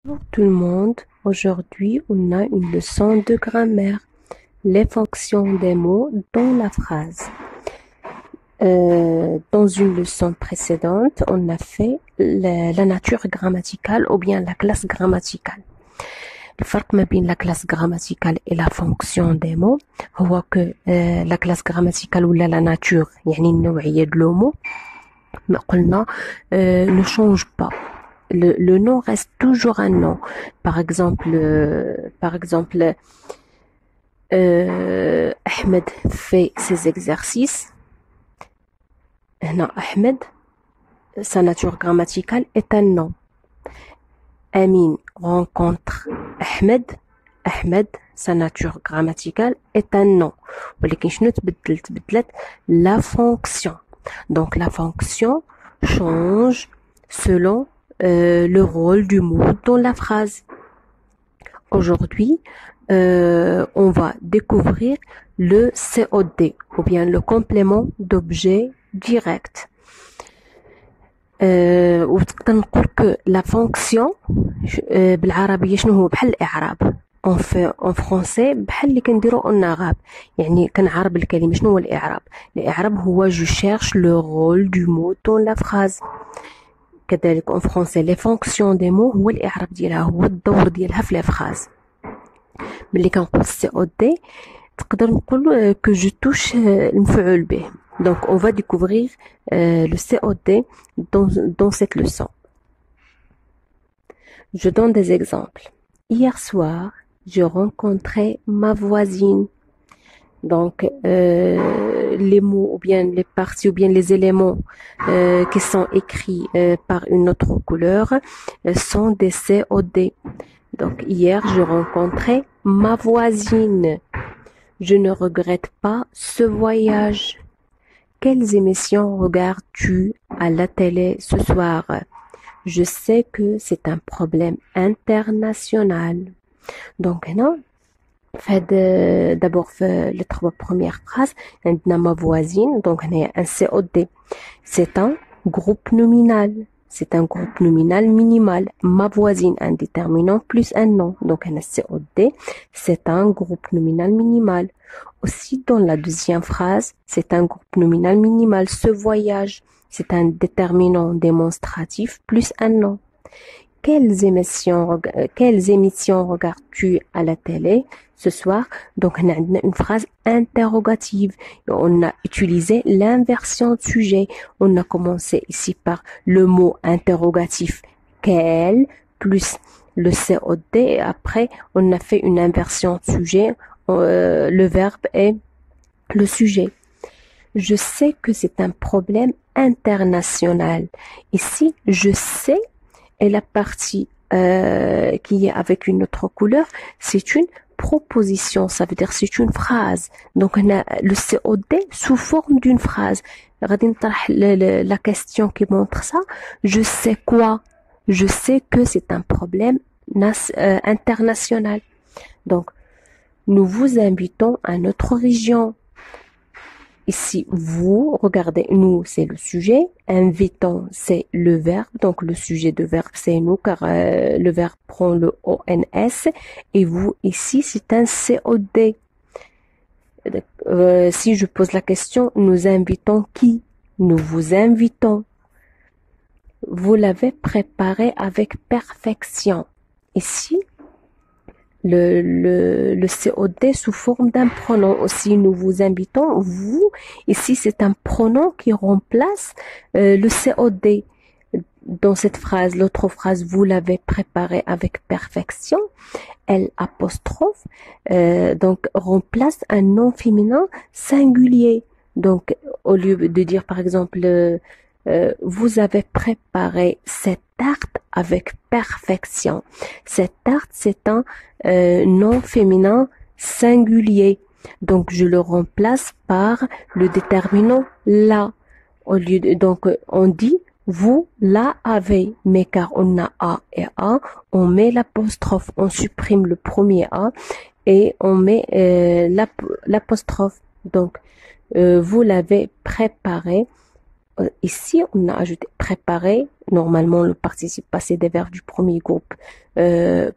Bonjour tout le monde, aujourd'hui on a une leçon de grammaire, les fonctions des mots dans la phrase. Dans une leçon précédente, on a fait la nature grammaticale ou bien la classe grammaticale. الفرق ما بين la classe grammaticale et la fonction des mots هو que la classe grammaticale ولا la nature يعني النوعية de le mot ما قلنا ne change pas. Le nom reste toujours un nom. Par exemple, Ahmed fait ses exercices. هنا Ahmed, sa nature grammaticale est un nom. Amin rencontre Ahmed. Ahmed, sa nature grammaticale est un nom. ولكن شنو تبدلت la fonction. Donc la fonction change selon le rôle du mot dans la phrase. Aujourd'hui, on va découvrir le COD ou bien le complément d'objet direct. وتقدر نقول que la fonction بالعربية شنو هو بحال الإعراب. en français بحال اللي كنديرو النغاب يعني كنعرب الكلمة. شنو هو الإعراب؟ الإعراب هو je cherche le rôle du mot dans la phrase. كذلك en français les fonctions des mots هو الإعراب ديالها هو الدور ديالها في la phrase. ملي كنقول COD تقدر نقول que je touche المفعول به. Donc on va découvrir le COD dans cette leçon. Je donne des exemples. Hier soir, je rencontrais ma voisine. Donc, les mots ou bien les parties ou bien les éléments qui sont écrits par une autre couleur sont des COD. Donc, hier, je rencontrais ma voisine. Je ne regrette pas ce voyage. Quelles émissions regardes-tu à la télé ce soir? Je sais que c'est un problème international. Donc, non. D'abord, les trois premières phrases, عندنا ma voisine, donc on a un COD. C'est un groupe nominal. C'est un groupe nominal minimal. Ma voisine, un déterminant plus un nom. Donc on a COD. C'est un groupe nominal minimal. Aussi, dans la deuxième phrase, c'est un groupe nominal minimal. Ce voyage, c'est un déterminant démonstratif plus un nom. Quelles émissions regardes-tu à la télé ce soir? Donc, on a une phrase interrogative. On a utilisé l'inversion de sujet. On a commencé ici par le mot interrogatif quel plus le COD et après on a fait une inversion de sujet. Le verbe est le sujet. Je sais que c'est un problème international. Ici, je sais et la partie qui est avec une autre couleur, c'est une proposition, ça veut dire c'est une phrase. Donc on a le COD sous forme d'une phrase. غادي نطرح la question qui montre ça. Je sais quoi? Je sais que c'est un problème international. Donc nous vous invitons à notre région. Ici, vous, regardez, nous, c'est le sujet. Invitant, c'est le verbe. Donc, le sujet de verbe, c'est nous, car le verbe prend le ONS. Et vous, ici, c'est un COD. Si je pose la question, nous invitons qui? Nous vous invitons. Vous l'avez préparé avec perfection. Ici, le COD sous forme d'un pronom aussi. Nous vous invitons, vous, ici c'est un pronom qui remplace le COD. Dans cette phrase, l'autre phrase, vous l'avez préparé avec perfection, L apostrophe, donc remplace un nom féminin singulier. Donc au lieu de dire par exemple vous avez préparé cette tarte avec perfection. Cette tarte, c'est un nom féminin singulier. Donc, je le remplace par le déterminant la. Au lieu de, donc, on dit vous la avez. Mais car on a A et A, on met l'apostrophe. On supprime le premier A et on met l'apostrophe. Donc, vous l'avez préparé Ici, on a ajouté préparer. Normalement, le participe passé des verbes du premier groupe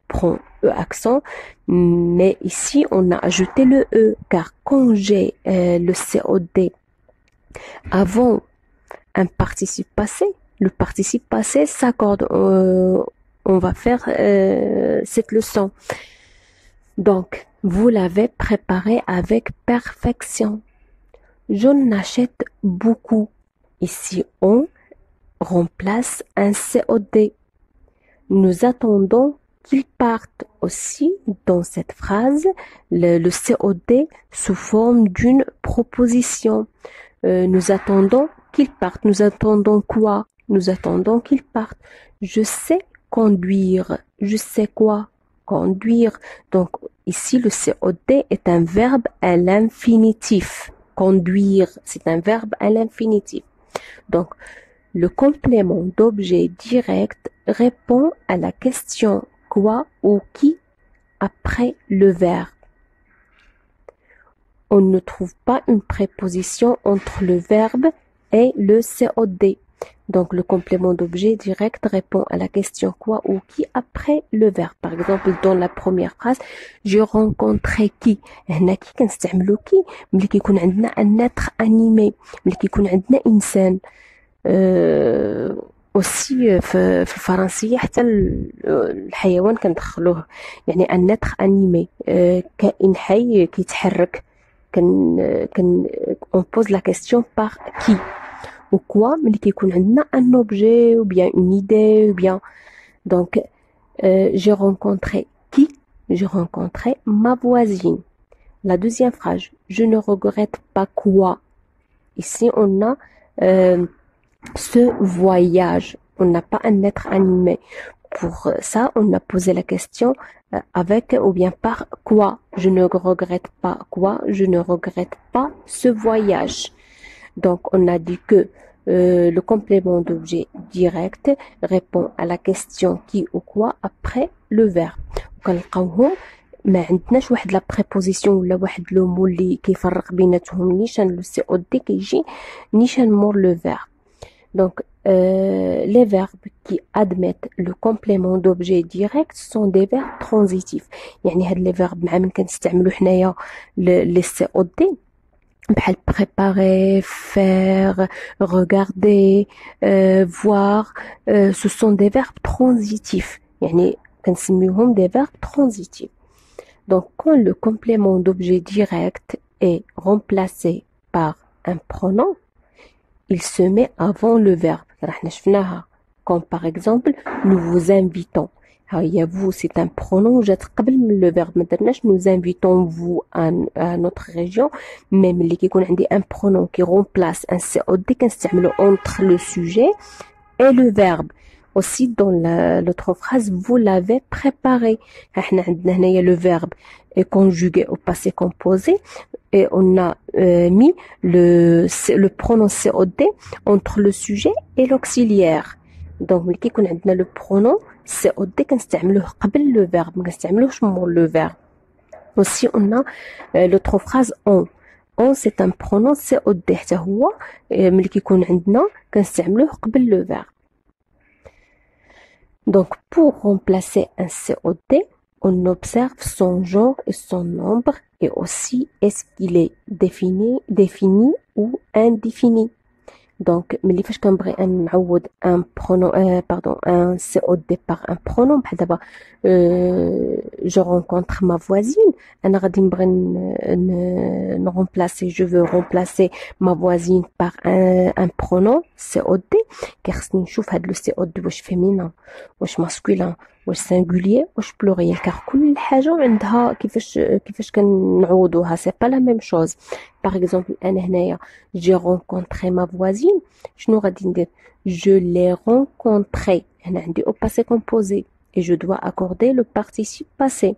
prend E accent. Mais ici, on a ajouté le E. Car quand j'ai le COD avant un participe passé, le participe passé s'accorde. On va faire cette leçon. Donc, vous l'avez préparé avec perfection. J'en achète beaucoup. Ici, on remplace un COD. Nous attendons qu'il parte. Aussi, dans cette phrase, le COD sous forme d'une proposition. Nous attendons qu'il parte. Nous attendons quoi? Nous attendons qu'il parte. Je sais conduire. Je sais quoi? Conduire. Donc, ici, le COD est un verbe à l'infinitif. Conduire, c'est un verbe à l'infinitif. Donc, le complément d'objet direct répond à la question quoi ou qui après le verbe. On ne trouve pas une préposition entre le verbe et le COD. Donc, le complément d'objet direct répond à la question quoi ou qui après le verbe. Par exemple, dans la première phrase, j'ai rencontré qui. هنا كي كنستعملو كي ملي كيكون عندنا un être animé, ملي كيكون عندنا إنسان. aussi في الفرنسية حتى الحيوان كندخلوه يعني un être animé, كائن حي كيتحرك. on pose la question par qui. Ou quoi, ملي كيكون عندنا un objet ou bien une idée ou bien. Donc, j'ai rencontré qui? J'ai rencontré ma voisine. La deuxième phrase, je ne regrette pas quoi? Ici, on a ce voyage. On n'a pas un être animé. Pour ça, on a posé la question avec ou bien par quoi? Je ne regrette pas quoi? Je ne regrette pas ce voyage. Donc, on a dit que le complément d'objet direct répond à la question qui ou quoi après le verbe. وكنلقاوهم ما عندناش واحد لا بريبوزيسيون ولا واحد لو مو اللي كيفرق بيناتهم نيشان لو سي او دي كيجي نيشان مور لو فيرب. Donc, les verbes qui admettent le complément d'objet direct sont des verbes transitifs. يعني هاد les verbes مع من كنستعملو حنايا les COD بحال préparer, faire, regarder, voir, ce sont des verbes transitifs. يعني كنسميوهم des verbes transitifs. Donc, quand le complément d'objet direct est remplacé par un pronom, il se met avant le verbe. Comme par exemple, nous vous invitons. Vous, c'est un pronom جات قبل من le verbe. Nous invitons vous à notre région. Même اللي كيكون عندي un pronom qui remplace un COD كنستعملو entre le sujet et le verbe. Aussi dans l'autre phrase, vous l'avez préparé. احنا عندنا هنايا le verbe est conjugué au passé composé et on a mis le pronom COD entre le sujet et l'auxiliaire. Donc ملي كيكون عندنا le pronom COD كنستعملوه قبل le verbe ما كنستعملوهش مور le verbe. Aussi on a l'autre phrase on. On c'est un pronom COD حتى هو ملي كيكون عندنا كنستعملوه قبل le verbe. Donc, pour remplacer un COD, on observe son genre et son nombre et aussi est-ce qu'il est défini ou indéfini. Donc, ملي فاش كنبغي نعوض un pronom un COD par un pronom بحال دابا je rencontre ma voisine انا غادي نبغي remplacer, je veux remplacer ma voisine par un pronom COD كيخصني نشوف هاد لو COD واش féminin واش masculin واش singulier واش pluriel car كل حاجه عندها كيفاش كنعوضوها سي با لا ميم شوز. Par exemple انا هنايا j'ai rencontré ma voisine شنو غادي ندير je l'ai rencontré هنا عندي au passé composé et je dois accorder le participe passé.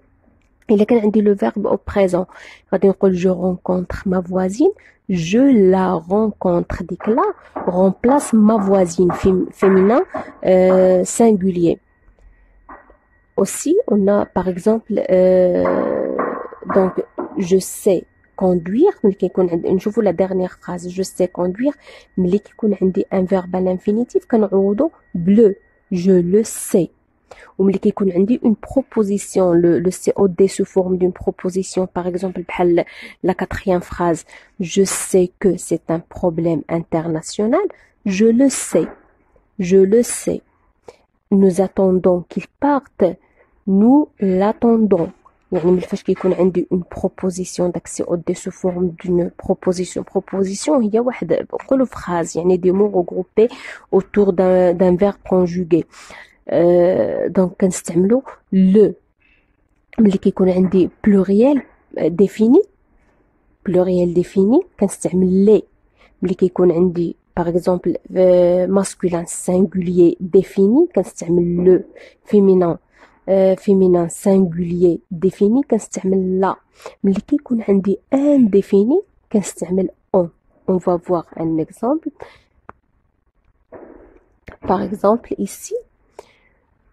إلا كان عندي le verbe au présent غادي نقول je rencontre ma voisine je la rencontre ديك لا remplace ma voisine féminin singulier. Aussi on a par exemple donc je sais conduire ملي كيكون عندي نشوفوا la dernière phrase je sais conduire ملي كيكون عندي un verbe à l'infinitif كنعوضو bleu je le sais وملي كيكون عندي une proposition le COD sous forme d'une proposition par exemple بحال la quatrième phrase je sais que c'est un problème international je le sais nous attendons qu'il parte nous l'attendons يعني ملي فاش كيكون عندي une proposition داك COD sous forme d'une proposition هي واحد نقولوا phrase يعني des mots regroupés autour d'un verbe conjugué donc كنستعملوا le ملي كيكون عندي pluriel défini كنستعمل les ملي كيكون عندي par exemple masculin singulier défini كنستعمل le féminin singulier défini كنستعمل la ملي كيكون عندي indéfini كنستعمل on va voir un exemple par exemple ici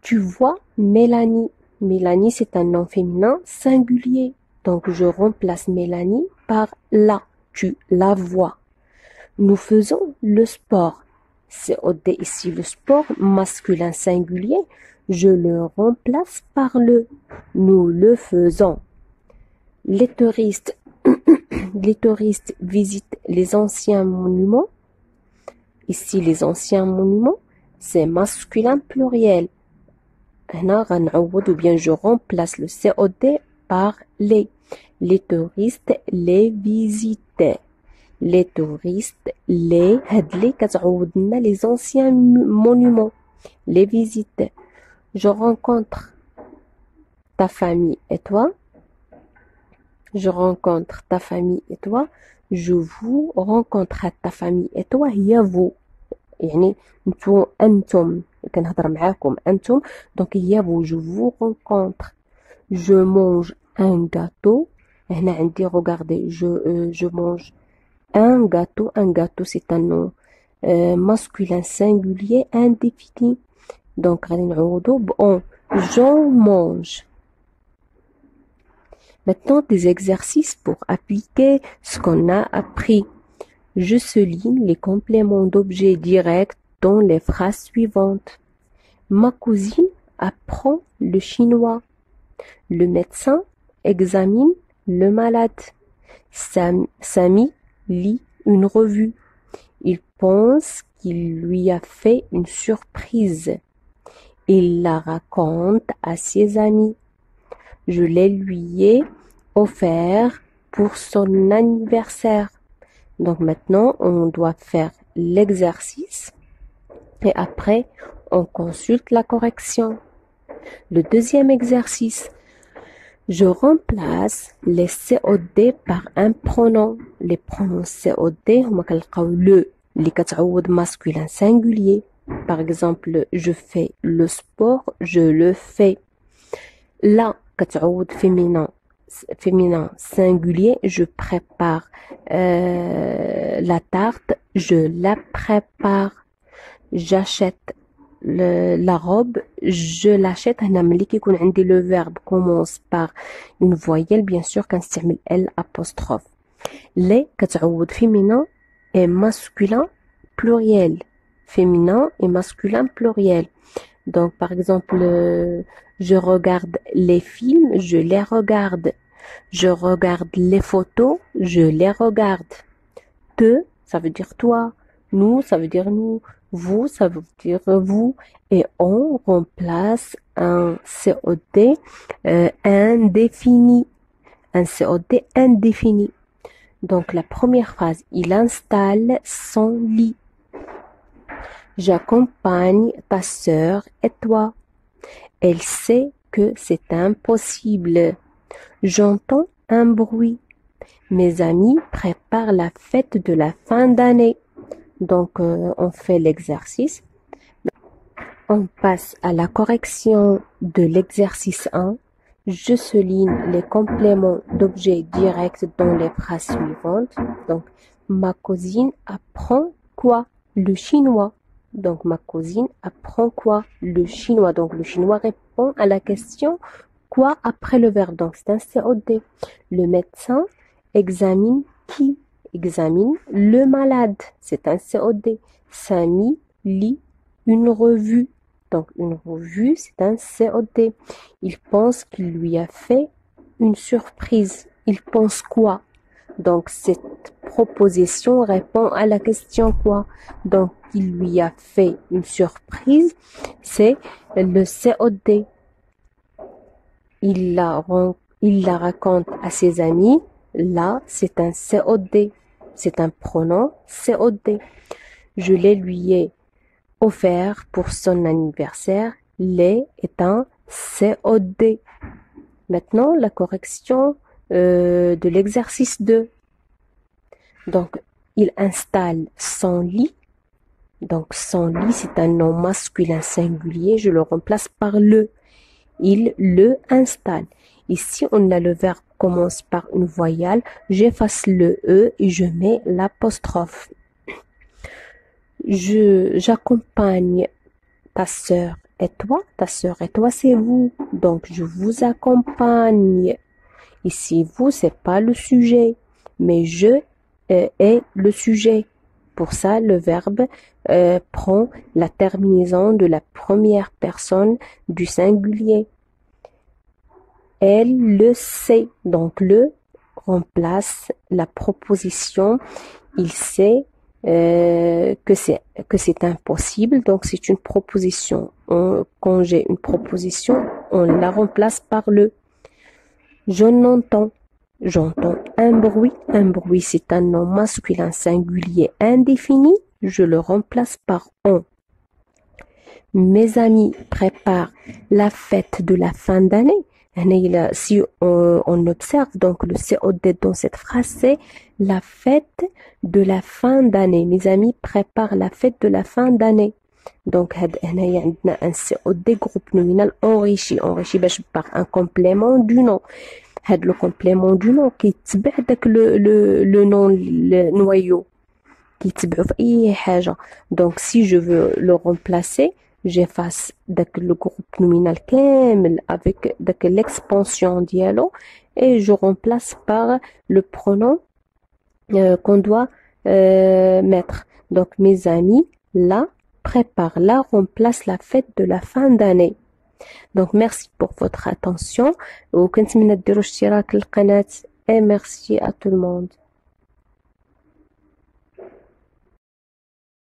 tu vois Mélanie. Mélanie, c'est un nom féminin singulier. Donc, je remplace Mélanie par la. Tu la vois. Nous faisons le sport. C'est ici le sport masculin singulier. Je le remplace par le. Nous le faisons. Les touristes visitent les anciens monuments. Ici, les anciens monuments, c'est masculin pluriel. هنا غنعوض ou bien je remplace le COD par les touristes les visitent هاد لي كتعوض لنا les anciens monuments les visites je rencontre ta famille et toi je rencontre ta famille et toi je vous rencontre ta famille et toi هي vous يعني أنتم كنهضر معاكم أنتم donc هي vous je vous rencontre je mange un gâteau هنا عندي regardez je mange un gâteau c'est un nom masculin singulier indéfini donc غادي نعوضو on j'en mange. Maintenant des exercices pour appliquer ce qu'on a appris. Je souligne les compléments d'objets directs dans les phrases suivantes. Ma cousine apprend le chinois. Le médecin examine le malade. Samy lit une revue. Il pense qu'il lui a fait une surprise. Il la raconte à ses amis. Je les lui ai offert pour son anniversaire. Donc maintenant, on doit faire l'exercice et après, on consulte la correction. Le deuxième exercice, je remplace les COD par un pronom. Les pronoms COD, هما كنلقاو le اللي كتعوض masculin singulier. Par exemple, je fais le sport, je le fais. La كتعوض féminin singulier, je prépare la tarte, je la prépare. J'achète la robe, je l'achète. هنا ملي كيكون عندي le verbe commence par une voyelle, bien sûr كنستعمل L apostrophe. Les كتعوض féminin et masculin pluriel. Féminin et masculin pluriel. Donc, par exemple, je regarde les films, je les regarde. Je regarde les photos, je les regarde. Te, ça veut dire toi. Nous, ça veut dire nous. Vous, ça veut dire vous. Et on remplace un COD indéfini. Un COD indéfini. Donc, la première phrase, il installe son lit. J'accompagne ta sœur et toi. Elle sait que c'est impossible. J'entends un bruit. Mes amis préparent la fête de la fin d'année. Donc, on fait l'exercice. On passe à la correction de l'exercice 1. Je souligne les compléments d'objets directs dans les phrases suivantes. Donc, ma cousine apprend quoi? Le chinois. Donc, ma cousine apprend quoi? Le chinois. Donc, le chinois répond à la question quoi après le verbe. Donc, c'est un COD. Le médecin examine qui? Examine le malade, c'est un COD. Samy lit une revue. Donc, une revue, c'est un COD. Il pense qu'il lui a fait une surprise. Il pense quoi? Donc, cette proposition répond à la question quoi? Donc, il lui a fait une surprise, c'est le COD. Il la raconte à ses amis. Là, c'est un COD. C'est un pronom COD. Je les lui ai offert pour son anniversaire. Les est un COD. Maintenant, la correction de l'exercice 2. Donc, il installe son lit. Donc, son lit, c'est un nom masculin singulier. Je le remplace par le. Il le installe. Ici, on a le verbe commence par une voyelle. J'efface le E et je mets l'apostrophe. J'accompagne ta sœur et toi. Ta sœur et toi, c'est vous. Donc, je vous accompagne. Ici, vous, c'est pas le sujet, mais je est le sujet. Pour ça, le verbe prend la terminaison de la première personne du singulier. Elle le sait. Donc, le remplace la proposition. Il sait que c'est impossible. Donc, c'est une proposition. Quand j'ai une proposition, on la remplace par le. Je n'entends. J'entends un bruit. Un bruit, c'est un nom masculin singulier indéfini. Je le remplace par on. Mes amis préparent la fête de la fin d'année. Si on observe donc le COD dans cette phrase, c'est la fête de la fin d'année. Mes amis préparent la fête de la fin d'année. Donc, on a un COD groupe nominal enrichi par un complément du nom. Le complément du nom qui تبع داك le nom le noyau qui تبعو في أي حاجة. Donc, si je veux le remplacer, j'efface le groupe nominal كامل avec l'expansion dialogue et je remplace par le pronom qu'on doit mettre. Donc, mes amis, là, prépare, là, remplace la fête de la fin d'année. Donc, merci pour votre attention. وكنتمنى ديروا اشتراك للقناة et merci à tout le monde.